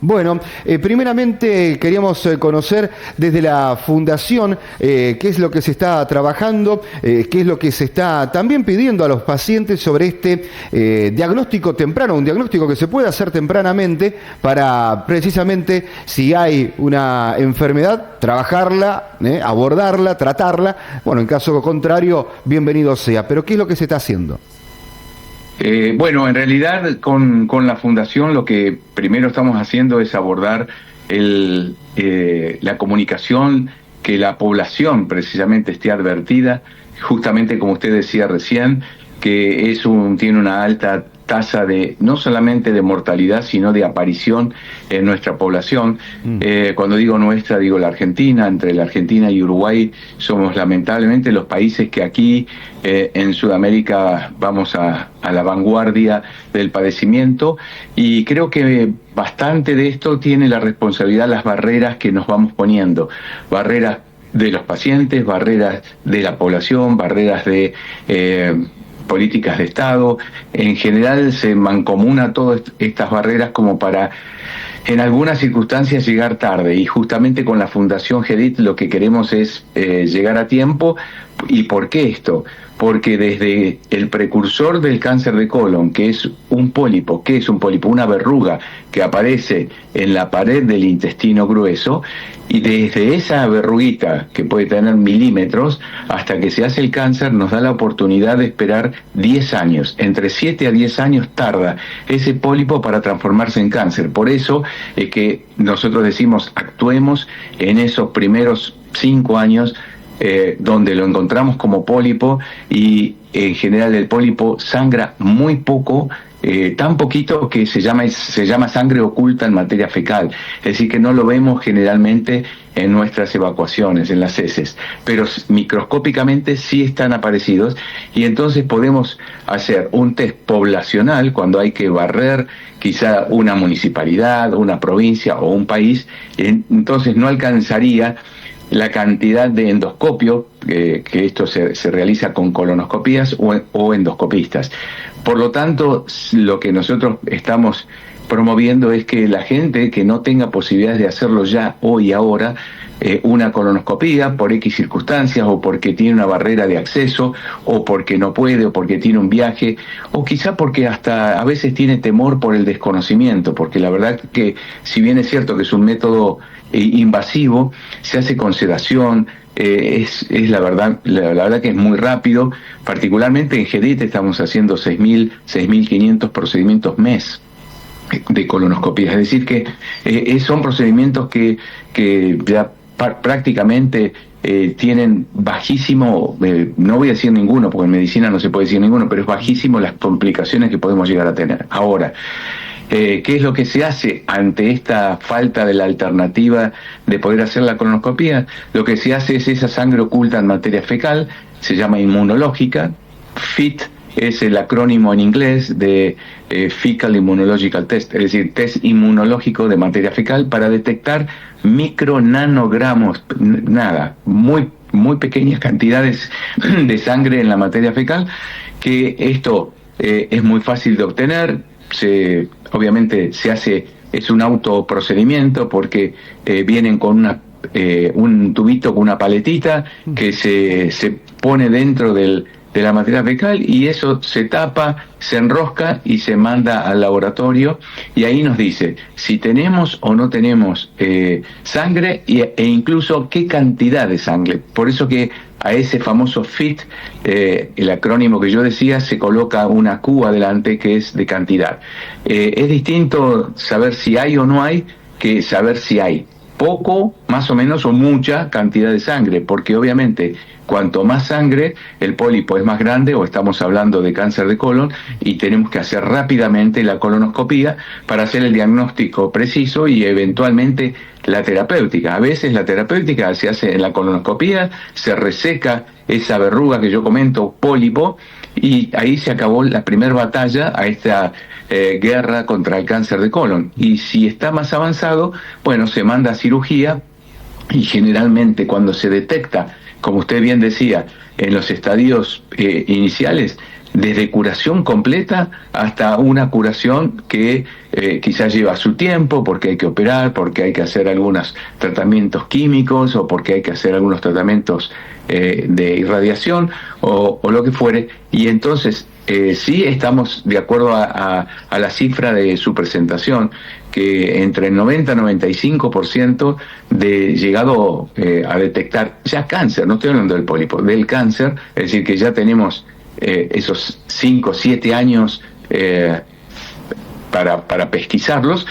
Bueno, primeramente queríamos conocer desde la Fundación qué es lo que se está trabajando, qué es lo que se está también pidiendo a los pacientes sobre este diagnóstico temprano, un diagnóstico que se puede hacer tempranamente para precisamente si hay una enfermedad, trabajarla, abordarla, tratarla. Bueno, en caso contrario, bienvenido sea. Pero ¿qué es lo que se está haciendo? Bueno, en realidad con la Fundación lo que primero estamos haciendo es abordar la comunicación, que la población precisamente esté advertida, justamente como usted decía recién, que tiene una alta tasa de no solamente de mortalidad, sino de aparición en nuestra población. Cuando digo nuestra, digo la Argentina. Entre la Argentina y Uruguay somos lamentablemente los países que aquí en Sudamérica vamos a la vanguardia del padecimiento, y creo que bastante de esto tiene la responsabilidad las barreras que nos vamos poniendo, barreras de los pacientes, barreras de la población, barreras de políticas de Estado. En general se mancomuna todas estas barreras como para en algunas circunstancias llegar tarde, y justamente con la Fundación GEDIT lo que queremos es llegar a tiempo. ¿Y por qué esto? Porque desde el precursor del cáncer de colon, que es un pólipo, ¿qué es un pólipo? Una verruga que aparece en la pared del intestino grueso, y desde esa verruguita, que puede tener milímetros, hasta que se hace el cáncer, nos da la oportunidad de esperar 10 años. Entre 7 a 10 años tarda ese pólipo para transformarse en cáncer. Por eso es que nosotros decimos, actuemos en esos primeros 5 años, donde lo encontramos como pólipo, y en general el pólipo sangra muy poco, tan poquito que se llama sangre oculta en materia fecal, es decir, que no lo vemos generalmente en nuestras evacuaciones, en las heces, pero microscópicamente sí están aparecidos, y entonces podemos hacer un test poblacional cuando hay que barrer quizá una municipalidad, una provincia o un país. Entonces no alcanzaría la cantidad de endoscopio, que esto se realiza con colonoscopías o endoscopistas. Por lo tanto, lo que nosotros estamos promoviendo es que la gente que no tenga posibilidades de hacerlo ya, hoy, ahora, una colonoscopía por X circunstancias, o porque tiene una barrera de acceso, o porque no puede, o porque tiene un viaje, o quizá porque hasta a veces tiene temor por el desconocimiento, porque la verdad que si bien es cierto que es un método invasivo, se hace con sedación, es la verdad que es muy rápido. Particularmente en GEDIT estamos haciendo 6.500 procedimientos mes de colonoscopía, es decir que son procedimientos que ya prácticamente tienen bajísimo, no voy a decir ninguno, porque en medicina no se puede decir ninguno, pero es bajísimo las complicaciones que podemos llegar a tener. Ahora, ¿qué es lo que se hace ante esta falta de la alternativa de poder hacer la colonoscopía? Lo que se hace es esa sangre oculta en materia fecal, se llama inmunológica. FIT es el acrónimo en inglés de Fecal Immunological Test, es decir, test inmunológico de materia fecal para detectar micronanogramos, muy pequeñas cantidades de sangre en la materia fecal, que esto es muy fácil de obtener. Obviamente se hace, es un autoprocedimiento, porque vienen con un tubito con una paletita que se pone dentro de la materia fecal, y eso se tapa, se enrosca y se manda al laboratorio, y ahí nos dice si tenemos o no tenemos sangre, e incluso qué cantidad de sangre. Por eso que a ese famoso FIT, el acrónimo que yo decía, se coloca una Q adelante, que es de cantidad. Es distinto saber si hay o no hay que saber si hay poco, más o menos, o mucha cantidad de sangre, porque obviamente cuanto más sangre, el pólipo es más grande, o estamos hablando de cáncer de colon, y tenemos que hacer rápidamente la colonoscopía para hacer el diagnóstico preciso y eventualmente la terapéutica. A veces la terapéutica se hace en la colonoscopía, se reseca esa verruga que yo comento, pólipo, y ahí se acabó la primera batalla a esta guerra contra el cáncer de colon. Y si está más avanzado, bueno, se manda a cirugía, y generalmente cuando se detecta, como usted bien decía, en los estadios iniciales, desde curación completa hasta una curación que quizás lleva su tiempo, porque hay que operar, porque hay que hacer algunos tratamientos químicos o porque hay que hacer algunos tratamientos de irradiación o lo que fuere. Y entonces sí estamos de acuerdo a la cifra de su presentación, que entre el 90 y 95% de llegado a detectar ya cáncer, no estoy hablando del pólipo, del cáncer, es decir, que ya tenemos esos 5 o 7 años para pesquisarlos,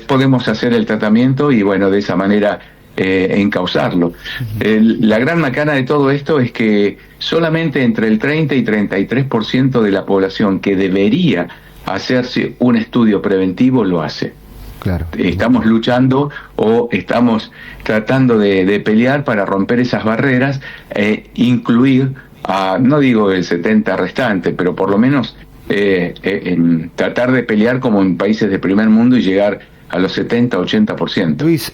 podemos hacer el tratamiento y bueno, de esa manera encauzarlo. La gran macana de todo esto es que solamente entre el 30 y 33% de la población que debería hacerse un estudio preventivo lo hace. Claro. Estamos luchando o estamos tratando de pelear para romper esas barreras, incluir no digo el 70 restante, pero por lo menos tratar de pelear como en países de primer mundo y llegar a los 70-80%. Luis,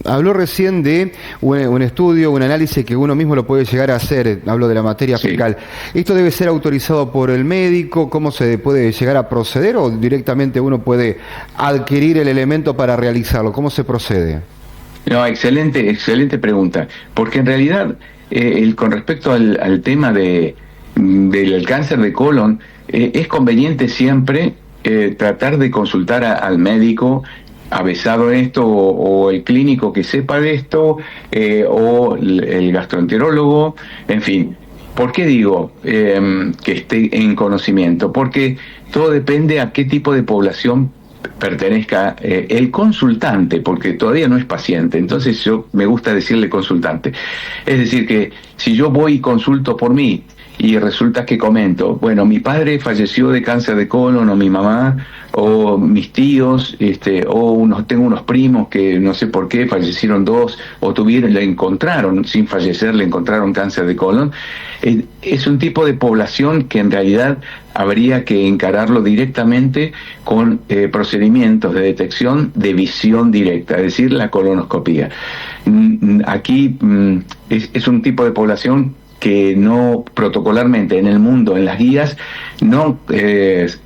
habló recién de un estudio, un análisis que uno mismo lo puede llegar a hacer, hablo de la materia fecal. ¿Esto debe ser autorizado por el médico? ¿Cómo se puede llegar a proceder o directamente uno puede adquirir el elemento para realizarlo? ¿Cómo se procede? No, excelente pregunta, porque en realidad con respecto al tema del cáncer de colon, es conveniente siempre tratar de consultar al médico avesado en esto, o el clínico que sepa de esto, o el gastroenterólogo, en fin. ¿Por qué digo que esté en conocimiento? Porque todo depende a qué tipo de población pertenezca el consultante, porque todavía no es paciente, entonces me gusta decirle consultante. Es decir, que si yo voy y consulto por mí y resulta que comento, bueno, mi padre falleció de cáncer de colon, o mi mamá, o mis tíos, tengo unos primos que no sé por qué fallecieron 2, o le encontraron, sin fallecer, le encontraron cáncer de colon, es un tipo de población que en realidad habría que encararlo directamente con procedimientos de detección de visión directa, es decir, la colonoscopía. Aquí es un tipo de población que no protocolarmente en el mundo, en las guías, no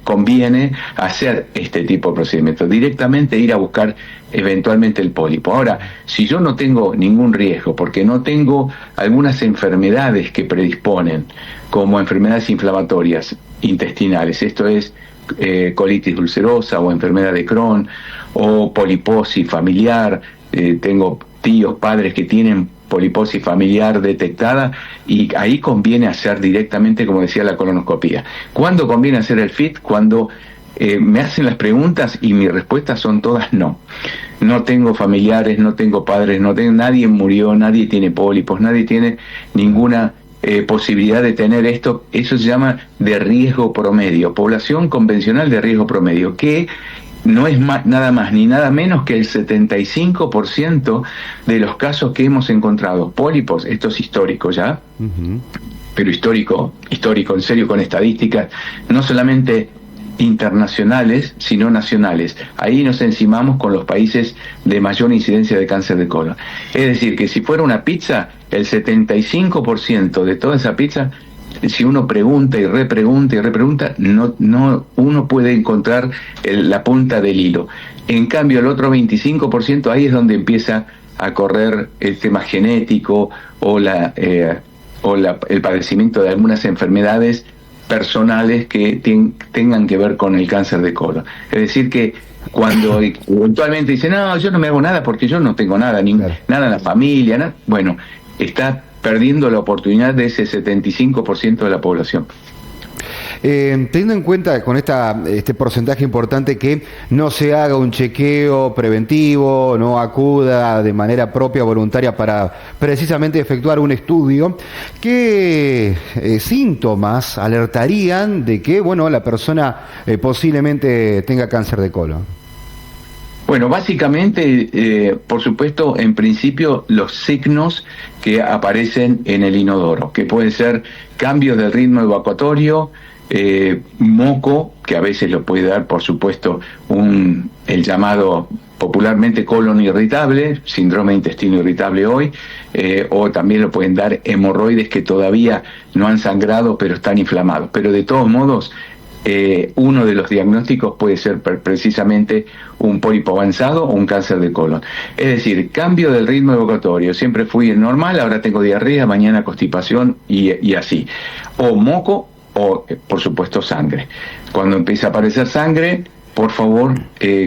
conviene hacer este tipo de procedimientos, directamente ir a buscar eventualmente el pólipo. Ahora, si yo no tengo ningún riesgo, porque no tengo algunas enfermedades que predisponen, como enfermedades inflamatorias intestinales, esto es colitis ulcerosa o enfermedad de Crohn, o poliposis familiar, tengo tíos, padres que tienen poliposis familiar detectada, y ahí conviene hacer directamente, como decía, la colonoscopía. ¿Cuándo conviene hacer el FIT? Cuando me hacen las preguntas y mis respuestas son todas no. No tengo familiares, no tengo padres, nadie murió, nadie tiene pólipos, nadie tiene ninguna posibilidad de tener esto. Eso se llama de riesgo promedio, población convencional de riesgo promedio, que no es nada más ni nada menos que el 75% de los casos que hemos encontrado pólipos. Esto es histórico ya, pero histórico, en serio, con estadísticas, no solamente internacionales, sino nacionales. Ahí nos encimamos con los países de mayor incidencia de cáncer de colon. Es decir, que si fuera una pizza, el 75% de toda esa pizza, si uno pregunta y repregunta, no uno puede encontrar la punta del hilo. En cambio, el otro 25%, ahí es donde empieza a correr el tema genético o el padecimiento de algunas enfermedades personales que tengan que ver con el cáncer de colon. Es decir, que cuando eventualmente dicen, no, yo no me hago nada porque yo no tengo nada, nada en la familia, bueno, está perdiendo la oportunidad de ese 75% de la población. Teniendo en cuenta con este porcentaje importante que no se haga un chequeo preventivo, no acuda de manera propia, voluntaria, para precisamente efectuar un estudio, ¿qué síntomas alertarían de que la persona posiblemente tenga cáncer de colon? Bueno, básicamente, por supuesto, en principio, los signos que aparecen en el inodoro, que pueden ser cambios del ritmo evacuatorio, moco, que a veces lo puede dar, por supuesto, el llamado popularmente colon irritable, síndrome de intestino irritable hoy, o también lo pueden dar hemorroides que todavía no han sangrado pero están inflamados. Pero de todos modos, uno de los diagnósticos puede ser precisamente un pólipo avanzado o un cáncer de colon. Es decir, cambio del ritmo evocatorio. Siempre fui normal, ahora tengo diarrea, mañana constipación y así. O moco o, por supuesto, sangre. Cuando empieza a aparecer sangre, por favor,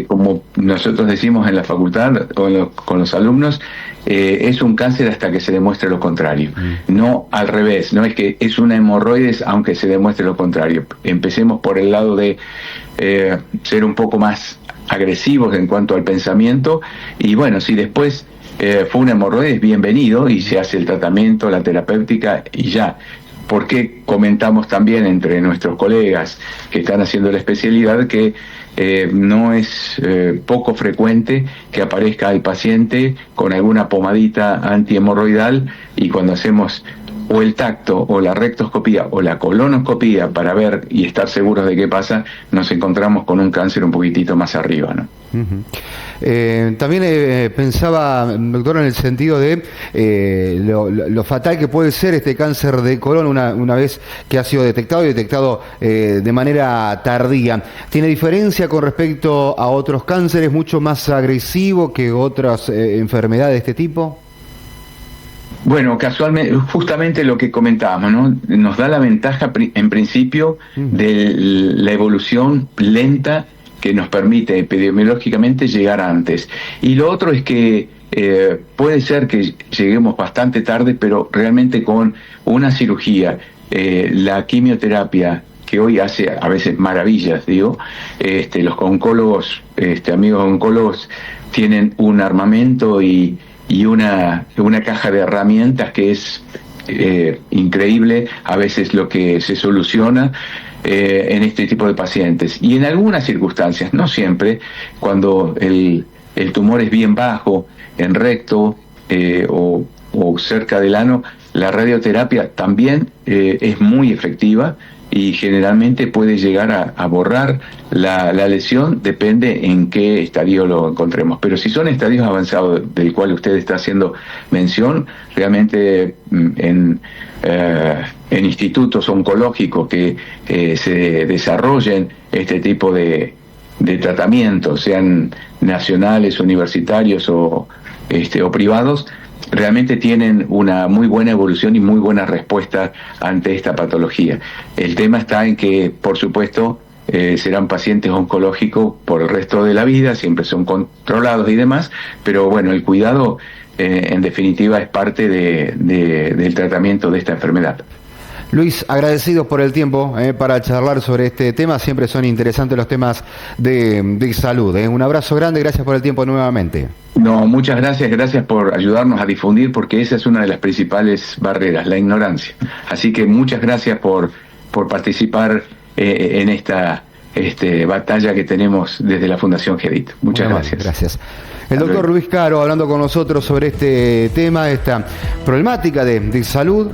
como nosotros decimos en la facultad o con los alumnos, es un cáncer hasta que se demuestre lo contrario. No al revés, no es que es una hemorroides aunque se demuestre lo contrario. Empecemos por el lado de ser un poco más agresivos en cuanto al pensamiento, y bueno, si después fue una hemorroides, bienvenido, y se hace el tratamiento, la terapéutica y ya. Porque comentamos también entre nuestros colegas que están haciendo la especialidad que no es poco frecuente que aparezca el paciente con alguna pomadita antihemorroidal, y cuando hacemos o el tacto o la rectoscopía o la colonoscopía para ver y estar seguros de qué pasa, nos encontramos con un cáncer un poquitito más arriba, ¿no? También pensaba, doctor, en el sentido de lo fatal que puede ser este cáncer de colon una vez que ha sido detectado y detectado de manera tardía. ¿Tiene diferencia con respecto a otros cánceres, mucho más agresivo que otras enfermedades de este tipo? Bueno, casualmente, justamente lo que comentábamos, ¿no? Nos da la ventaja en principio de la evolución lenta que nos permite epidemiológicamente llegar antes. Y lo otro es que puede ser que lleguemos bastante tarde, pero realmente con una cirugía, la quimioterapia, que hoy hace a veces maravillas, digo, los oncólogos, amigos oncólogos, tienen un armamento y una caja de herramientas que es increíble a veces lo que se soluciona en este tipo de pacientes. Y en algunas circunstancias, no siempre, cuando el tumor es bien bajo, en recto o cerca del ano, la radioterapia también es muy efectiva y generalmente puede llegar a borrar la lesión, depende en qué estadio lo encontremos. Pero si son estadios avanzados del cual usted está haciendo mención, realmente en institutos oncológicos que se desarrollen este tipo de tratamientos, sean nacionales, universitarios o privados, realmente tienen una muy buena evolución y muy buena respuesta ante esta patología. El tema está en que, por supuesto, serán pacientes oncológicos por el resto de la vida, siempre son controlados y demás, pero bueno, el cuidado en definitiva es parte del tratamiento de esta enfermedad. Luis, agradecidos por el tiempo para charlar sobre este tema. Siempre son interesantes los temas de salud. Un abrazo grande, gracias por el tiempo nuevamente. No, muchas gracias por ayudarnos a difundir, porque esa es una de las principales barreras, la ignorancia. Así que muchas gracias por participar en esta batalla que tenemos desde la Fundación GEDIT. Muchas gracias. Gracias. El doctor Luis Caro hablando con nosotros sobre este tema, esta problemática de salud.